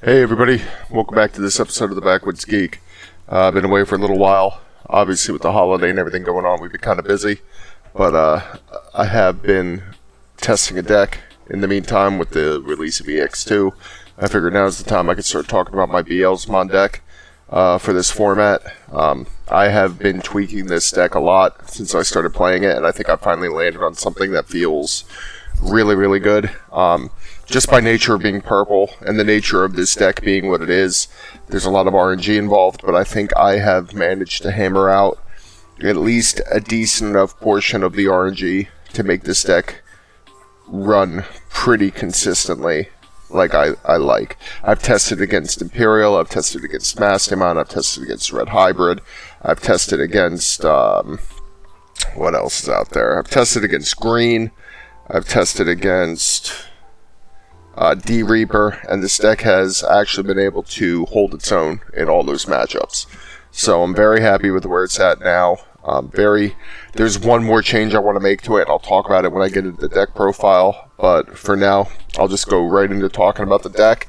Hey everybody, welcome back to this episode of the Backwoods Geek. I've been away for a little while. Obviously with the holiday and everything going on, we've been kind of busy. But I have been testing a deck in the meantime with the release of EX-2. I figured now's the time I could start talking about my Beelzemon deck for this format. I have been tweaking this deck a lot since I started playing it, and I think I finally landed on something that feels really, really good. Just by nature of being purple and the nature of this deck being what it is, there's a lot of RNG involved, but I think I have managed to hammer out at least a decent enough portion of the RNG to make this deck run pretty consistently like I like. I've tested against Imperial, I've tested against Digimon, I've tested against Red Hybrid, I've tested against, what else is out there? I've tested against Green, I've tested against D-Reaper, and this deck has actually been able to hold its own in all those matchups. So I'm very happy with where it's at now. There's one more change I want to make to it, and I'll talk about it when I get into the deck profile. But for now, I'll just go right into talking about the deck.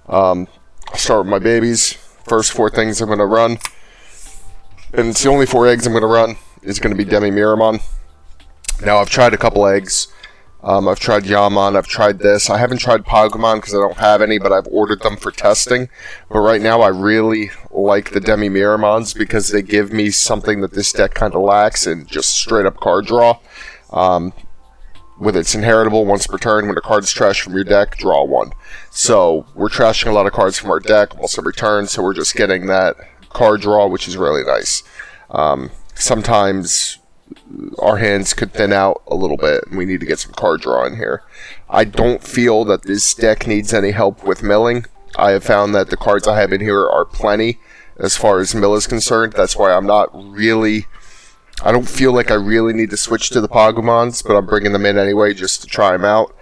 I'll start with my babies. First four things I'm going to run, and it's the only four eggs I'm going to run, is going to be Beelzemon. Now, I've tried a couple eggs. I've tried Digimon, I've tried this. I haven't tried Pokemon because I don't have any, but I've ordered them for testing. But right now I really like the Demi-Miramons because they give me something that this deck kind of lacks in just straight up card draw. With its inheritable once per turn, when a card is trashed from your deck, draw one. So we're trashing a lot of cards from our deck once every turn, so we're just getting that card draw, which is really nice. Sometimes our hands could thin out a little bit, and we need to get some card draw in here. I don't feel that this deck needs any help with milling. I have found that the cards I have in here are plenty as far as mill is concerned. That's why I don't feel like I really need to switch to the Pokemons, but I'm bringing them in anyway just to try them out.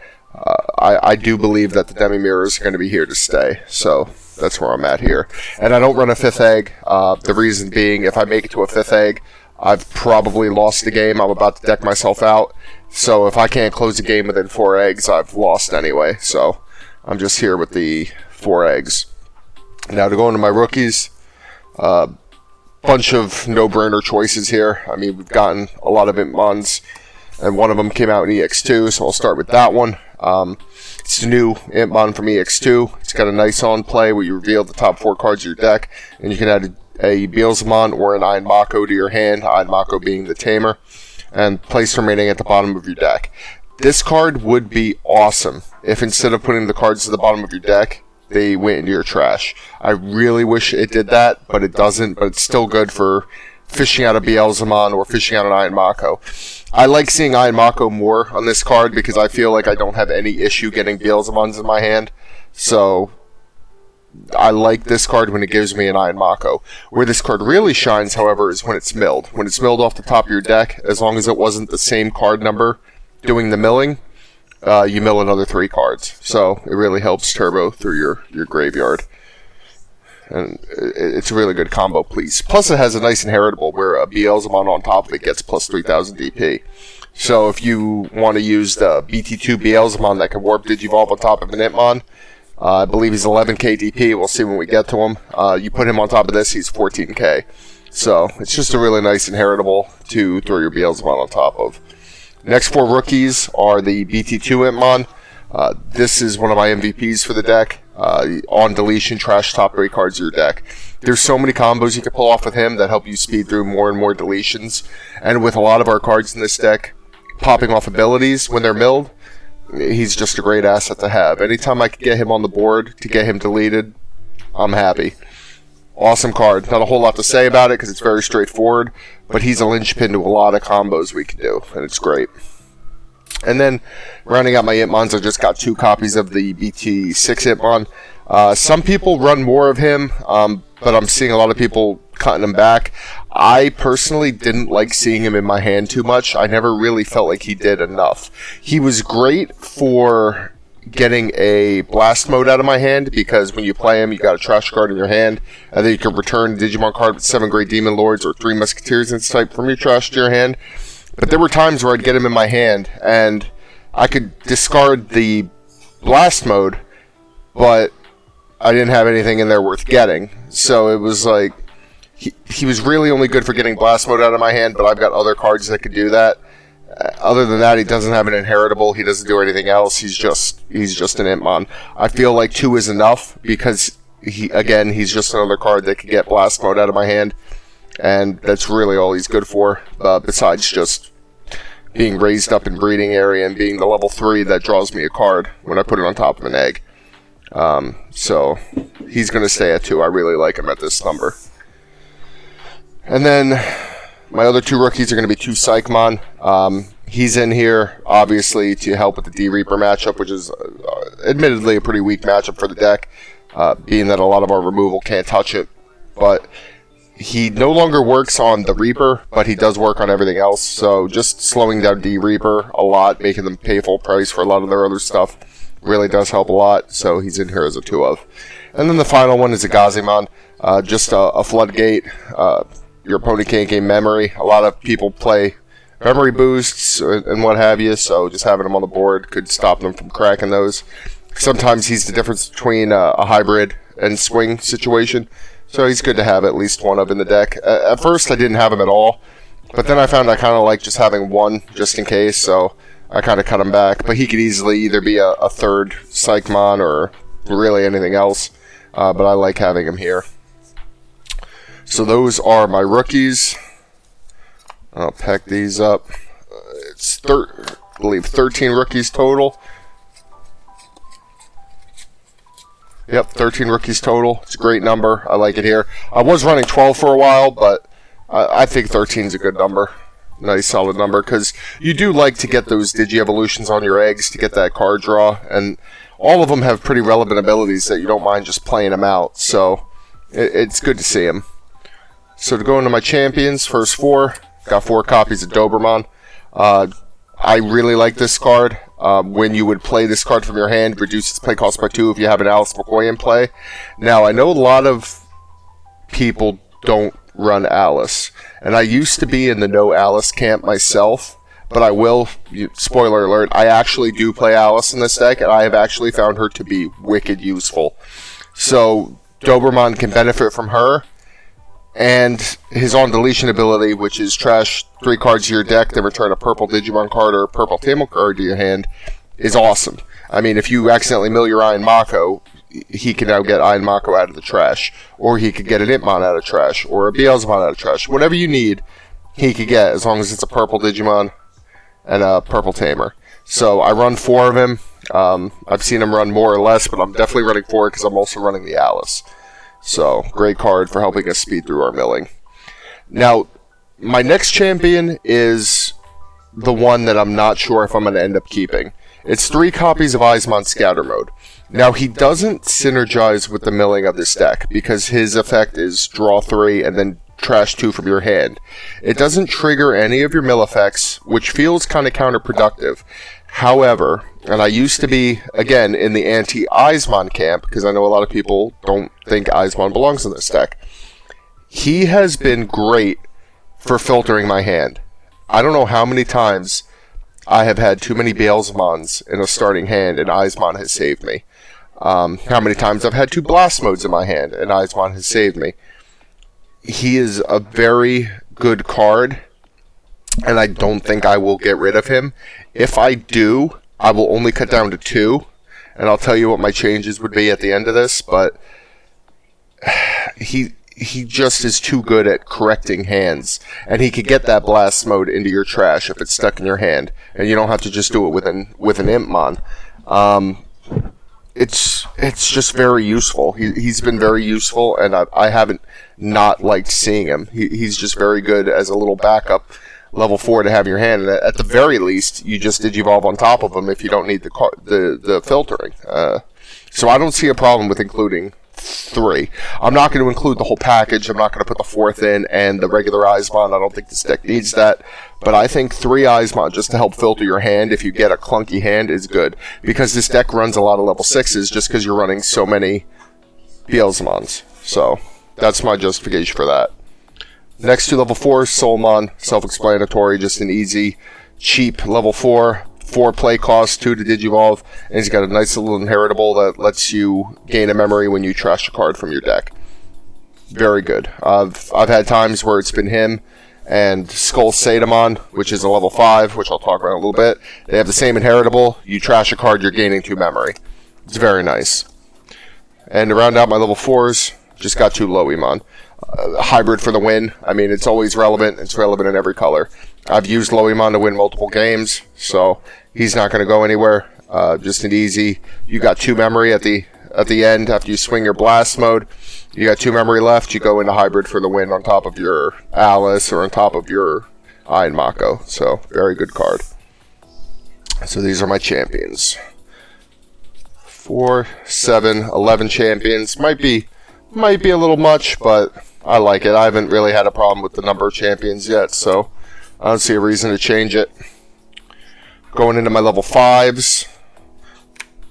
I do believe that the Demi-Mirrors are going to be here to stay, so that's where I'm at here. And I don't run a fifth egg. The reason being, if I make it to a fifth egg, I've probably lost the game. I'm about to deck myself out. So if I can't close the game within four eggs, I've lost anyway. So I'm just here with the four eggs. Now to go into my rookies, bunch of no-brainer choices here. I mean, we've gotten a lot of Impmons, and one of them came out in EX-2, so I'll start with that one. It's the new Impmon from EX-2. It's got a nice on play where you reveal the top four cards of your deck, and you can add a Beelzemon or an Iron Mako to your hand, Iron Mako being the Tamer, and place the remaining at the bottom of your deck. This card would be awesome if instead of putting the cards to the bottom of your deck, they went into your trash. I really wish it did that, but it doesn't, but it's still good for fishing out a Beelzemon or fishing out an Iron Mako. I like seeing Iron Mako more on this card because I feel like I don't have any issue getting Beelzemons in my hand, so I like this card when it gives me an Iron Mako. Where this card really shines, however, is when it's milled. When it's milled off the top of your deck, as long as it wasn't the same card number doing the milling, you mill another 3 cards. So it really helps turbo through your graveyard. And it's a really good combo, please. Plus it has a nice inheritable where a Beelzemon on top of it gets plus 3000 DP. So if you want to use the BT2 Beelzemon that can warp Digivolve on top of an Impmon, I believe he's 11k DP. We'll see when we get to him. You put him on top of this, he's 14k. So it's just a really nice inheritable to throw your Beelzemon on top of. Next 4 rookies are the BT2 Impmon. This is one of my MVPs for the deck. On deletion, trash top 3 cards of your deck. There's so many combos you can pull off with him that help you speed through more and more deletions. And with a lot of our cards in this deck popping off abilities when they're milled, he's just a great asset to have. Anytime I can get him on the board to get him deleted, I'm happy. Awesome card. Not a whole lot to say about it because it's very straightforward, but he's a linchpin to a lot of combos we can do, and it's great. And then, rounding out my Impmons, I just got 2 copies of the BT6 Impmon. Some people run more of him, but I'm seeing a lot of people cutting him back. I personally didn't like seeing him in my hand too much. I never really felt like he did enough. He was great for getting a blast mode out of my hand because when you play him, you got a trash card in your hand, and then you can return a Digimon card with 7 Great Demon Lords or 3 Musketeers in its type from your trash to your hand. But there were times where I'd get him in my hand, and I could discard the blast mode, but I didn't have anything in there worth getting. So it was like, he was really only good for getting Blast Mode out of my hand, but I've got other cards that could do that. Other than that, he doesn't have an inheritable. He doesn't do anything else. He's just an Impmon. I feel like 2 is enough because he's just another card that could get Blast Mode out of my hand, and that's really all he's good for. Besides just being raised up in breeding area and being the level 3 that draws me a card when I put it on top of an egg. So he's going to stay at 2. I really like him at this number. And then my other 2 rookies are going to be 2 Psychmon. He's in here, obviously, to help with the D-Reaper matchup, which is admittedly a pretty weak matchup for the deck, being that a lot of our removal can't touch it. But he no longer works on the Reaper, but he does work on everything else. So just slowing down D-Reaper a lot, making them pay full price for a lot of their other stuff, really does help a lot. So he's in here as a 2 of. And then the final one is a Gazimon, just a Floodgate. Your opponent can't gain memory. A lot of people play memory boosts and what have you, so just having him on the board could stop them from cracking those. Sometimes he's the difference between a hybrid and swing situation, so he's good to have at least one of in the deck. At first I didn't have him at all, but then I found I kind of like just having one just in case, so I kind of cut him back. But he could easily either be a 3rd Psychmon or really anything else, but I like having him here. So those are my rookies. I'll pack these up. It's I believe 13 rookies total. Yep, 13 rookies total. It's a great number. I like it here. I was running 12 for a while, but I think 13 is a good number. Nice, solid number, because you do like to get those Digi-Evolutions on your eggs to get that card draw, and all of them have pretty relevant abilities that you don't mind just playing them out, so it's good to see them. So to go into my champions, first 4, got 4 copies of Doberman. I really like this card. When you would play this card from your hand, reduce its play cost by 2 if you have an Alice McCoy in play. Now, I know a lot of people don't run Alice, and I used to be in the no Alice camp myself, but I will, spoiler alert, I actually do play Alice in this deck, and I have actually found her to be wicked useful. So, Doberman can benefit from her. And his on-deletion ability, which is trash 3 cards to your deck, then return a purple Digimon card or a purple Tamer card to your hand, is awesome. I mean, if you accidentally mill your Iron Mako, he can now get Iron Mako out of the trash. Or he could get an Impmon out of trash, or a Beelzemon out of trash. Whatever you need, he could get, as long as it's a purple Digimon and a purple Tamer. So I run 4 of him. I've seen him run more or less, but I'm definitely running 4 because I'm also running the Alice. So, great card for helping us speed through our milling. Now, my next champion is the one that I'm not sure if I'm going to end up keeping. It's 3 copies of Eismon Scatter Mode. Now, he doesn't synergize with the milling of this deck, because his effect is draw 3 and then trash 2 from your hand. It doesn't trigger any of your mill effects, which feels kind of counterproductive. However, and I used to be, again, in the anti-Eismon camp, because I know a lot of people don't think Eismon belongs in this deck. He has been great for filtering my hand. I don't know how many times I have had too many Beelzemons in a starting hand, and Eismon has saved me. How many times I've had 2 Blast Modes in my hand, and Eismon has saved me. He is a very good card, and I don't think I will get rid of him. If I do, I will only cut down to 2, and I'll tell you what my changes would be at the end of this, but he just is too good at correcting hands, and he could get that Blast Mode into your trash if it's stuck in your hand, and you don't have to just do it with an Impmon. It's just very useful. He's been very useful, and I haven't not liked seeing him. He's just very good as a little backup level 4 to have in your hand, and at the very least, you just Digivolve on top of him if you don't need the filtering. So I don't see a problem with including 3. I'm not going to include the whole package. I'm not going to put the 4th in and the regular Eismon. I don't think this deck needs that. But I think 3 Eismon just to help filter your hand if you get a clunky hand is good. Because this deck runs a lot of level 6s just because you're running so many Beelzemons. So that's my justification for that. Next to level 4, Soulmon, self-explanatory, just an easy, cheap level 4. 4 play cost, 2 to Digivolve, and he's got a nice little inheritable that lets you gain a memory when you trash a card from your deck. Very good. I've had times where it's been him and Skull Sadamon, which is a level 5, which I'll talk about in a little bit. They have the same inheritable. You trash a card, you're gaining 2 memory. It's very nice. And to round out my level 4s, just got 2 Lowemon. Hybrid for the win. I mean, it's always relevant. It's relevant in every color. I've used Lowemon to win multiple games, so he's not going to go anywhere. Just an easy. You got 2 memory at the end after you swing your blast mode. You got 2 memory left. You go into hybrid for the win on top of your Alice or on top of your Iron Mako. So very good card. So these are my champions. 4, 7, 11 champions. Might be a little much, but I like it. I haven't really had a problem with the number of champions yet, so I don't see a reason to change it. Going into my level 5s,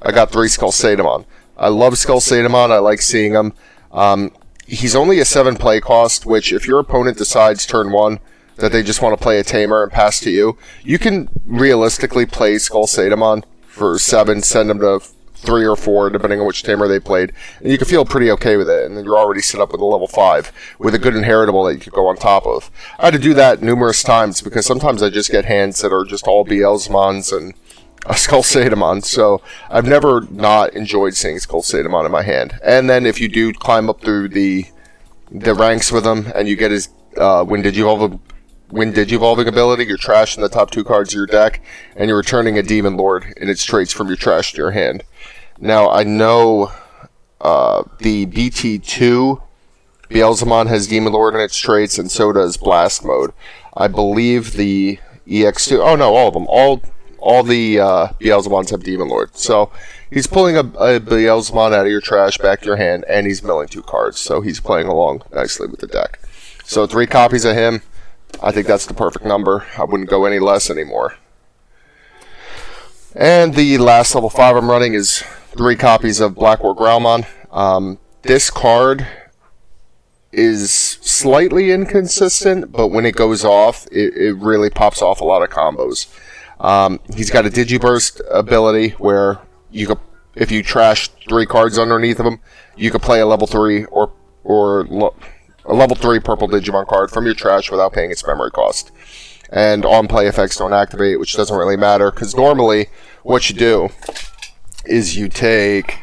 I got 3 Skull Sadamon. I love Skull Sadamon. I like seeing him. He's only a 7 play cost, which if your opponent decides turn 1 that they just want to play a Tamer and pass to you, you can realistically play Skull Sadamon for 7, send him to 3 or 4, depending on which Tamer they played, and you can feel pretty okay with it, and then you're already set up with a level 5, with a good inheritable that you could go on top of. I had to do that numerous times, because sometimes I just get hands that are just all Beelzemons and a Skull Sadamon, so I've never not enjoyed seeing Skull Sadamon in my hand. And then if you do climb up through the ranks with him, and you get his when Digivolving ability, you're trashing the top 2 cards of your deck, and you're returning a Demon Lord in its traits from your trash to your hand. Now, I know the BT2 Beelzemon has Demon Lord in its traits, and so does Blast Mode. I believe the EX-2... Oh, no, all of them. All the Beelzemons have Demon Lord. So, he's pulling a Beelzemon out of your trash back to your hand, and he's milling 2 cards. So, he's playing along nicely with the deck. So, 3 copies of him. I think that's the perfect number. I wouldn't go any less anymore. And the last level 5 I'm running is 3 copies of Black War Growlmon. This card is slightly inconsistent, but when it goes off, it really pops off a lot of combos. He's got a Digiburst ability where if you trash 3 cards underneath of him, you could play a level 3 or a level 3 purple Digimon card from your trash without paying its memory cost. And on-play effects don't activate, which doesn't really matter, because normally what you do is you take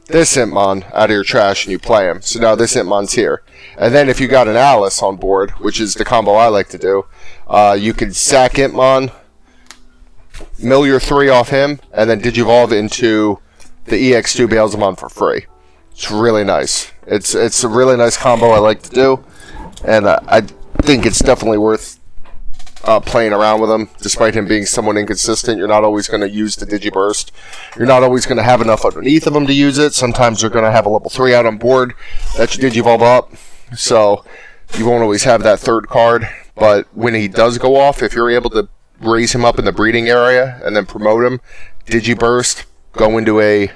this Impmon out of your trash and you play him. So now this Impmon's here. And then if you got an Alice on board, which is the combo I like to do, you can sack Impmon, mill your 3 off him, and then Digivolve into the EX-2 Beelzemon for free. It's really nice. It's a really nice combo I like to do, and I think it's definitely worth playing around with him. Despite him being somewhat inconsistent, you're not always going to use the Digiburst. You're not always going to have enough underneath of him to use it. Sometimes you're going to have a level 3 out on board that you Digivolve up, so you won't always have that 3rd card. But when he does go off, if you're able to raise him up in the breeding area and then promote him, Digiburst, go into a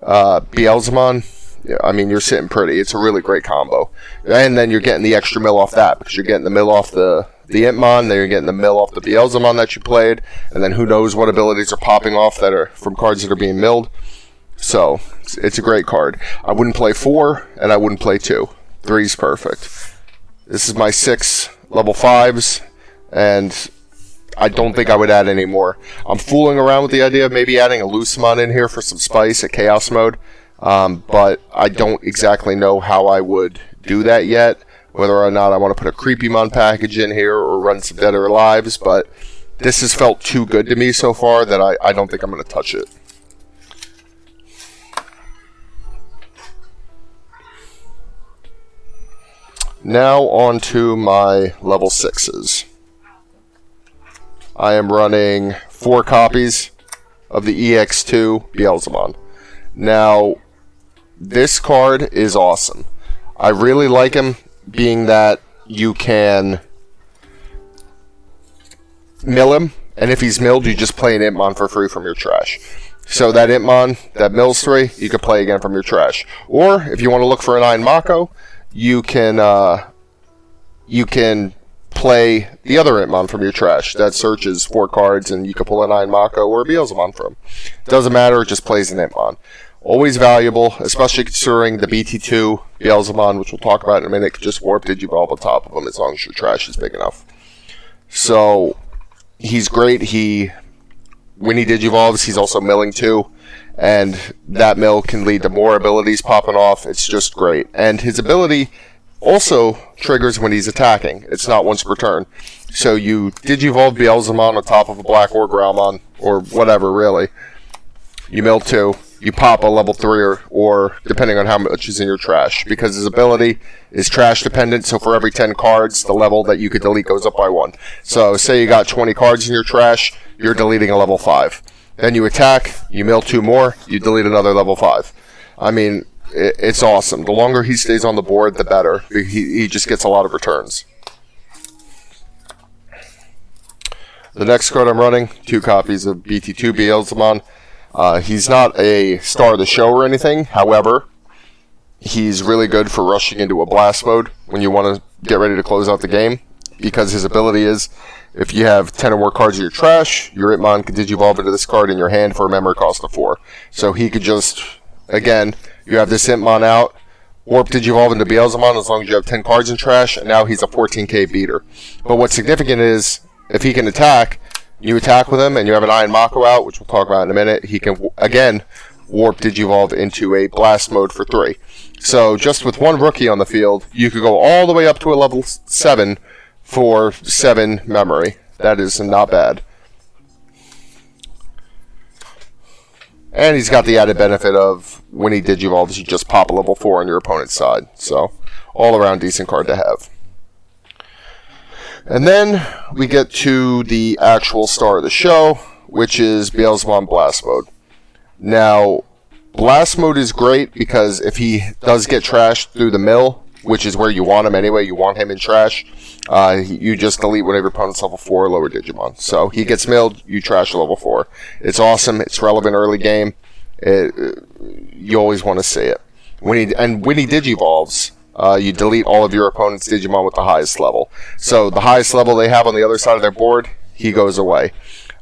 Beelzemon, I mean, you're sitting pretty. It's a really great combo. And then you're getting the extra mill off that, because you're getting the mill off the Impmon, then you're getting the mill off the Beelzemon that you played, and then who knows what abilities are popping off that are from cards that are being milled. So, it's a great card. I wouldn't play 4, and I wouldn't play 2. 3's perfect. This is my 6 level 5s, and I don't think I would add any more. I'm fooling around with the idea of maybe adding a Lucemon in here for some spice at Chaos Mode, but I don't exactly know how I would do that yet, whether or not I want to put a Creepymon package in here or run some Dead or Alives, but this has felt too good to me so far that I don't think I'm going to touch it. Now on to my level 6s. I am running 4 copies of the EX-2 Beelzemon. Now, this card is awesome. I really like him, being that you can mill him, and if he's milled, you just play an Impmon for free from your trash. So that Impmon, that mills 3, you can play again from your trash. Or, if you want to look for an Iron Mako, you can play the other Hitmon from your trash. That searches 4 cards, and you can pull an Iron Mako or a Beelzemon from. Doesn't matter, it just plays an Hitmon. Always valuable, especially considering the BT2 Beelzemon, which we'll talk about in a minute, could just warp Digivolve on top of them as long as your trash is big enough. So, he's great. When he Digivolves, he's also milling too, and that mill can lead to more abilities popping off. It's just great. And his ability also triggers when he's attacking. It's not once per turn. So you Digivolve Beelzemon on top of a Black or Growlmon, or whatever really. You mill 2. You pop a level 3 or depending on how much is in your trash. Because his ability is trash dependent, so for every 10 cards, the level that you could delete goes up by 1. So say you got 20 cards in your trash, you're deleting a level 5. Then you attack, you mill 2 more, you delete another level 5. I mean, it's awesome. The longer he stays on the board, the better. He just gets a lot of returns. The next card I'm running, 2 copies of BT2 Beelzemon. He's not a star of the show or anything. However, he's really good for rushing into a blast mode when you want to get ready to close out the game. Because his ability is, if you have 10 or more cards in your trash, your Hitmon can Digivolve into this card in your hand for a memory cost of 4. So he could just, again, you have this Hitmon out, warp Digivolve into Beelzemon as long as you have 10 cards in trash, and now he's a 14k beater. But what's significant is, if he can attack, you attack with him, and you have an Iron Mako out, which we'll talk about in a minute, he can, again, warp Digivolve into a blast mode for 3. So just with one rookie on the field, you could go all the way up to a level 7 for 7 memory. That is not bad. And he's got the added benefit of, when he Digivolves, you just pop a level 4 on your opponent's side. So, all around decent card to have. And then we get to the actual star of the show, which is Beelzemon Blast Mode. Now, Blast Mode is great because if he does get trashed through the mill, which is where you want him anyway, you want him in trash, you just delete one of your opponent's level 4 or lower Digimon. So he gets milled, you trash a level 4. It's awesome, it's relevant early game, you always want to see it. When he Digivolves, you delete all of your opponent's Digimon with the highest level. So the highest level they have on the other side of their board, he goes away.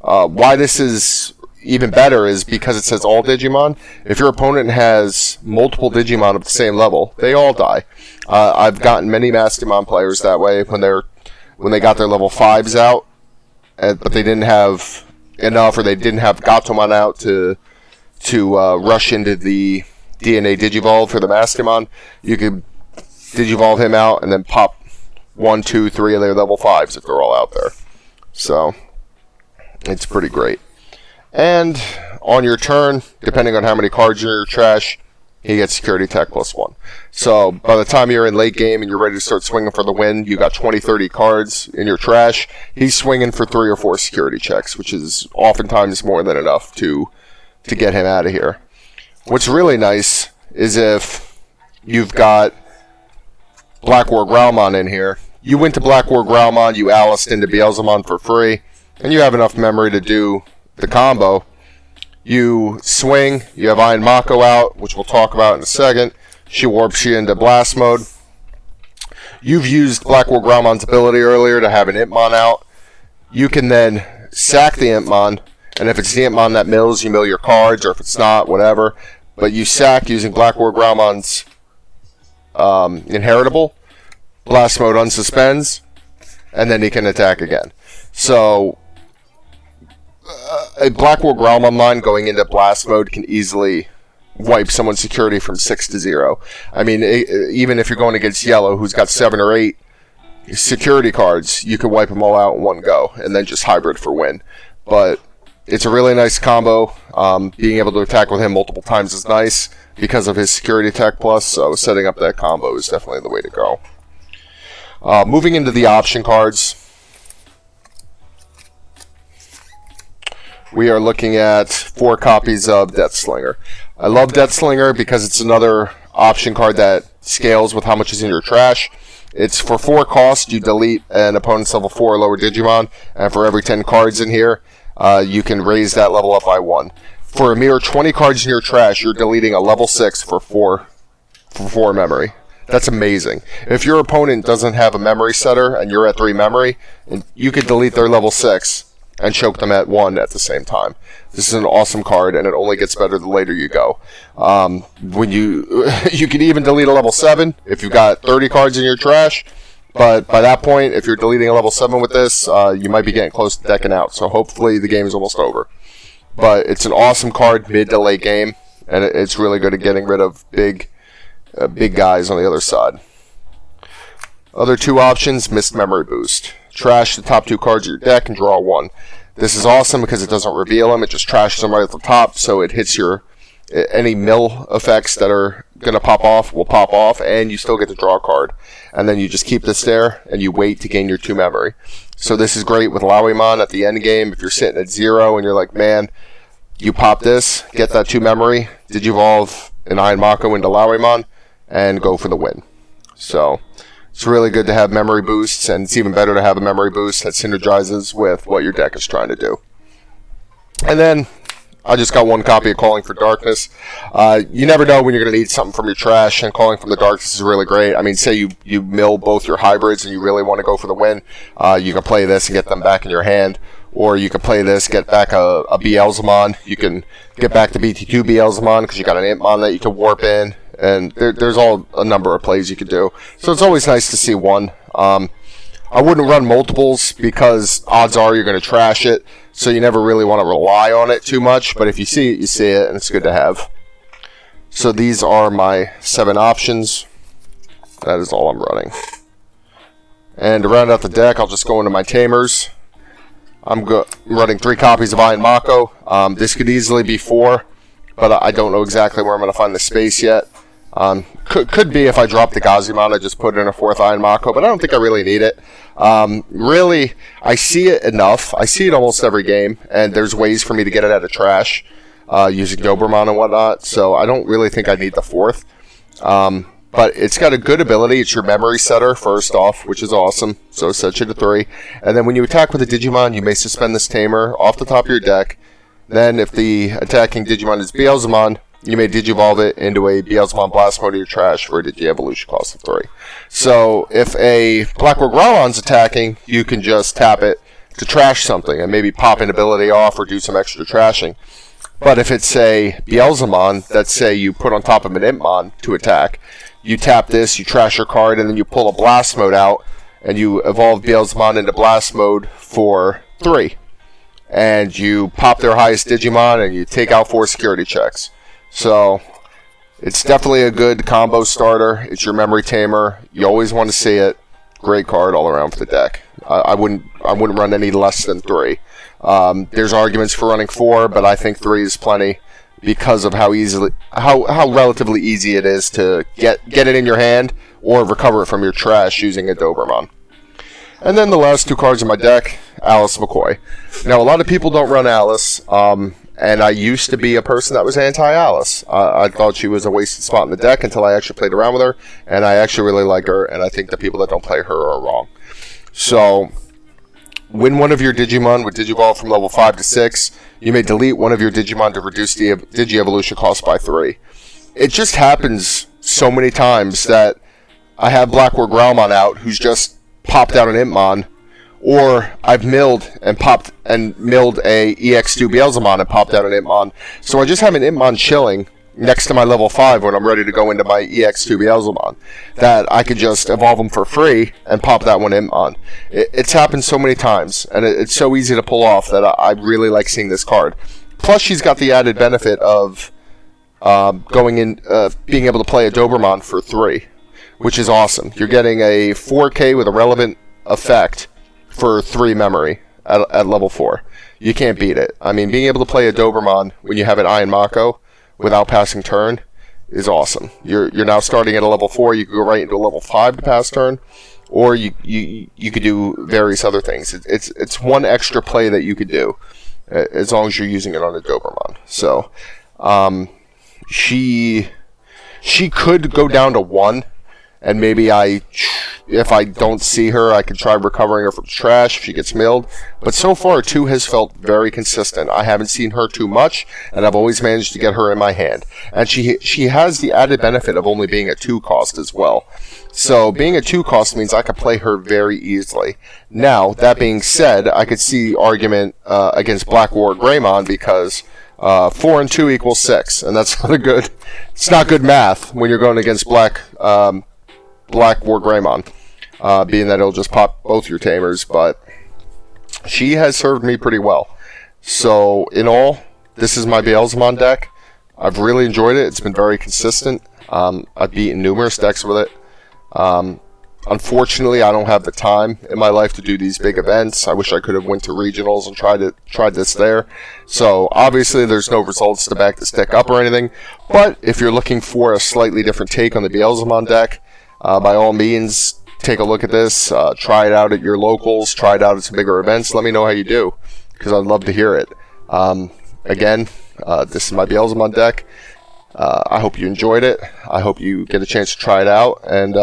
Why this is even better is because it says all Digimon. If your opponent has multiple Digimon of the same level, they all die. I've gotten many Mastimon players that way when they got their level 5s out, but they didn't have enough, or they didn't have Gatomon out to rush into the DNA Digivolve for the Mastimon. You could Digivolve him out and then pop 1, 2, 3 of their level 5s if they're all out there. So it's pretty great. And on your turn, depending on how many cards are in your trash, he gets security tech +1. So by the time you're in late game and you're ready to start swinging for the win, you got 20, 30 cards in your trash. He's swinging for 3 or 4 security checks, which is oftentimes more than enough to get him out of here. What's really nice is if you've got Black War Growlmon in here, you went to Black War Growlmon, you Aliced into Beelzemon for free, and you have enough memory to do the combo. You swing, you have Iron Mako out, which we'll talk about in a second. She warps you into blast mode. You've used Black War Growlmon's ability earlier to have an Hitmon out. You can then sack the Hitmon, and if it's the Hitmon that mills, you mill your cards, or if it's not, whatever. But you sack using Black War Growlmon's inheritable. Blast mode unsuspends, and then he can attack again. So a Black War Growlmon line going into blast mode can easily wipe someone's security from 6 to 0. I mean, even if you're going against Yellow, who's got 7 or 8 security cards, you can wipe them all out in one go, and then just hybrid for win. But it's a really nice combo. Being able to attack with him multiple times is nice because of his security tech plus, so setting up that combo is definitely the way to go. Moving into the option cards, we are looking at 4 copies of Deathslinger. I love Deathslinger because it's another option card that scales with how much is in your trash. It's for 4 cost, you delete an opponent's level 4 or lower Digimon, and for every 10 cards in here, you can raise that level up by 1. For a mere 20 cards in your trash, you're deleting a level 6 for 4 memory. That's amazing. If your opponent doesn't have a memory setter and you're at 3 memory, you could delete their level 6 and choke them at 1 at the same time. This is an awesome card, and it only gets better the later you go. When you can even delete a level 7 if you've got 30 cards in your trash. But by that point, if you're deleting a level 7 with this, you might be getting close to decking out. So hopefully the game is almost over. But it's an awesome card mid to late game, and it's really good at getting rid of big guys on the other side. Other 2 options, missed memory boost. Trash the top 2 cards of your deck and draw 1. This is awesome because it doesn't reveal them. It just trashes them right at the top, so it hits any mill effects that are going to pop off will pop off, and you still get to draw a card. And then you just keep this there, and you wait to gain your 2 memory. So this is great with Lawimon at the end game. If you're sitting at 0 and you're like, man, you pop this, get that 2 memory, Digivolve an Iron Mako into Lawimon, and go for the win. So it's really good to have memory boosts, and it's even better to have a memory boost that synergizes with what your deck is trying to do. And then I just got 1 copy of Calling for Darkness. You never know when you're going to need something from your trash, and Calling from the Darkness is really great. I mean, say you mill both your hybrids and you really want to go for the win, you can play this and get them back in your hand. Or you can play this, get back a Beelzemon. You can get back the BT2 Beelzemon because you got an Impmon that you can warp in. And there's a number of plays you could do. So it's always nice to see 1. I wouldn't run multiples because odds are you're going to trash it. So you never really want to rely on it too much. But if you see it, you see it, and it's good to have. So these are my 7 options. That is all I'm running. And to round out the deck, I'll just go into my Tamers. I'm running 3 copies of Iron Mako. This could easily be 4, but I don't know exactly where I'm going to find the space yet. Could be if I drop the Gazimon, I just put in a 4th Iron Mako, but I don't think I really need it. Really, I see it enough. I see it almost every game, and there's ways for me to get it out of trash using Doberman and whatnot, so I don't really think I need the 4th. But it's got a good ability. It's your memory setter, first off, which is awesome. So it sets you to 3. And then when you attack with a Digimon, you may suspend this Tamer off the top of your deck. Then if the attacking Digimon is Beelzemon, you may Digivolve it into a Beelzemon Blast Mode of your trash for a Digi-Evolution cost of 3. So if a Blackwood Growlon's attacking, you can just tap it to trash something and maybe pop an ability off or do some extra trashing. But if it's a Beelzemon that, say, you put on top of an Impmon to attack, you tap this, you trash your card, and then you pull a Blast Mode out, and you evolve Beelzemon into Blast Mode for 3. And you pop their highest Digimon, and you take out 4 security checks. So it's definitely a good combo starter. It's your memory tamer. You always want to see it. Great card all around for the deck. I wouldn't run any less than 3. There's arguments for running 4, but I think 3 is plenty because of how relatively easy it is to get it in your hand or recover it from your trash using a Doberman. And then the last 2 cards in my deck, Alice McCoy. Now, a lot of people don't run Alice, and I used to be a person that was anti-Alice. I thought she was a wasted spot in the deck until I actually played around with her, and I actually really like her, and I think the people that don't play her are wrong. So, when one of your Digimon would Digivolve from level 5 to 6, you may delete one of your Digimon to reduce the Digi-Evolution cost by 3. It just happens so many times that I have Blackwood Growlmon out who's just popped out an Impmon, or I've milled a EX-2 Beelzemon and popped out an Impmon. So I just have an Impmon chilling next to my level 5 when I'm ready to go into my EX-2 Beelzemon that I could just evolve them for free and pop that one Impmon. It's happened so many times, and it's so easy to pull off that I really like seeing this card. Plus, she's got the added benefit of being able to play a Doberman for 3, which is awesome. You're getting a 4K with a relevant effect for 3 memory at level 4. You can't beat it. I mean, being able to play a Doberman when you have an Iron Mako without passing turn is awesome. You're now starting at a level 4. You can go right into a level 5 to pass turn, or you could do various other things. It's one extra play that you could do as long as you're using it on a Doberman. So she could go down to 1, and maybe I if I don't see her, I can try recovering her from trash if she gets milled. But so far, 2 has felt very consistent. I haven't seen her too much, and I've always managed to get her in my hand. And she has the added benefit of only being a 2 cost as well. So being a 2 cost means I could play her very easily. Now, that being said, I could see argument against Black War Greymon because 4 and 2 equals 6, and that's not a good. It's not good math when you're going against Black War Greymon. Being that it'll just pop both your Tamers, but she has served me pretty well. So, in all, this is my Beelzemon deck. I've really enjoyed it. It's been very consistent. I've beaten numerous decks with it. Unfortunately, I don't have the time in my life to do these big events. I wish I could have went to regionals and tried this there. So, obviously, there's no results to back this deck up or anything. But, if you're looking for a slightly different take on the Beelzemon deck, by all means, take a look at this, try it out at your locals, try it out at some bigger events, let me know how you do, because I'd love to hear it. Again, this is my Beelzemon deck. I hope you enjoyed it. I hope you get a chance to try it out, and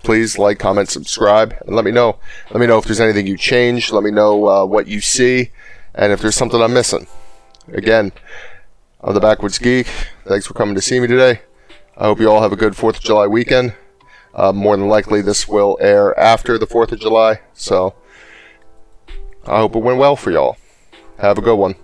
please like, comment, subscribe, and let me know. Let me know if there's anything you changed, let me know what you see, and if there's something I'm missing. Again, I'm the Backwoods Geek. Thanks for coming to see me today. I hope you all have a good 4th of July weekend. More than likely, this will air after the 4th of July, so I hope it went well for y'all. Have a good one.